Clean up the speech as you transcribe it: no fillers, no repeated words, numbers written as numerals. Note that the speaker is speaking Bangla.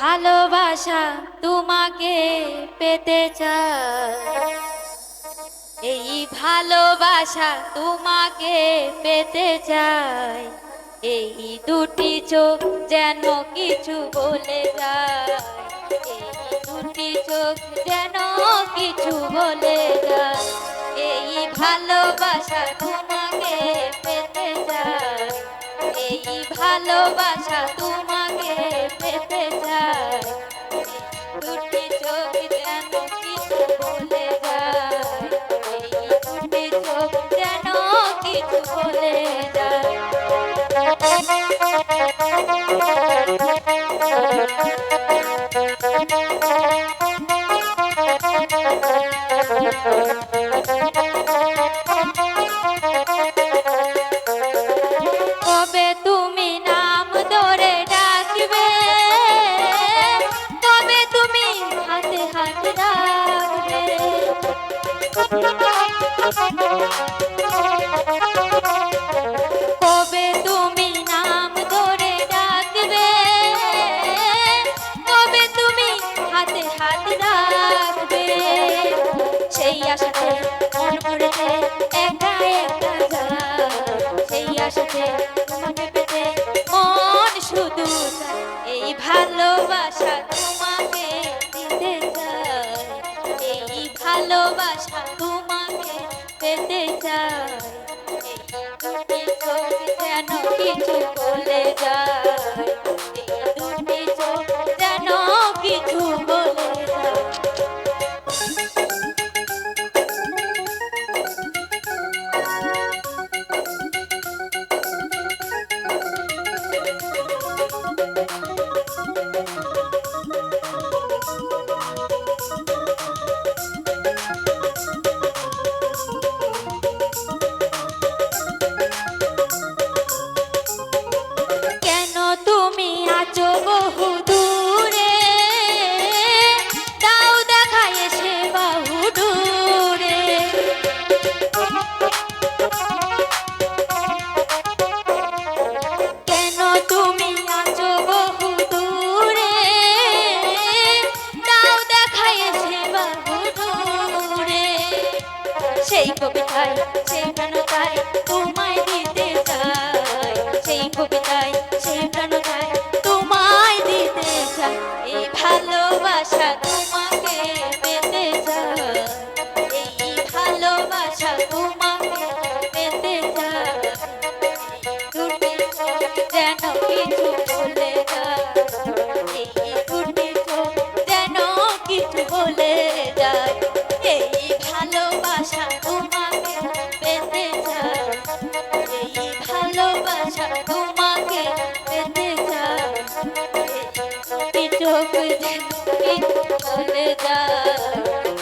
ভালোবাসা তোমাকে পেতে চাই, এই ভালোবাসা তোমাকে পেতে চাই। এই দুটি চোখ যেন কিছু বলে যায়, এই দুটি চোখ যেন কিছু বলে যায়। এই ভালোবাসা তোমাকে পেতে চাই, এই ভালোবাসা তোমাকে পেতে চাই। দুটি চোখ যেন কিছু বলে যায়, এই দুটি চোখ যেন কিছু বলে যায়। কবে তুমি নাম ধরে ডাকবে, কবে তুমি হাতে হাত রাখবে, কবে তুমি নাম ধরে ডাকবে, কবে তুমি হাতে হাত রাখবে। সেই আশাতে মন ভরেছে একা একা যায়, সেই আশাতে তোমাকে পেতে মন শুধু চায়। এই ভালোবাসা তোমাকে দিতে চাই, এই ভালোবাসা তোমাকে পেতে চাই। এই দুটি চোখ যেন কিছু বলে যায়, এই দুটি চোখ যেন কিছু বলে যায়। কেন তুমি আছো বহু দূরে, দাও দেখা এসে বাহু দূরে। কেন তুমি আছো বহু দূরে, দাও দেখা এসে বাহু দূরে। সেই কবিতায় সেই প্রাণতায় তোমায় দিতে চাই, সেই কবিতায় সেই প্রাণতায় তোমায় দিতে চাই। এই ভালোবাসা তোমাকে পেতে চাই, এই ভালোবাসা তোমাকে পেতে চাই। দুটি চোখ যেন কিছু বলে যায়, এই দুটি চোখ যেন কিছু বলে যায়। এই ভালোবাসা তোমাকে পেতে চাই, এই ভালোবাসা তোমাকে পেতে চাই। এই দুটি চোখ যেন কিছু বলে যায়।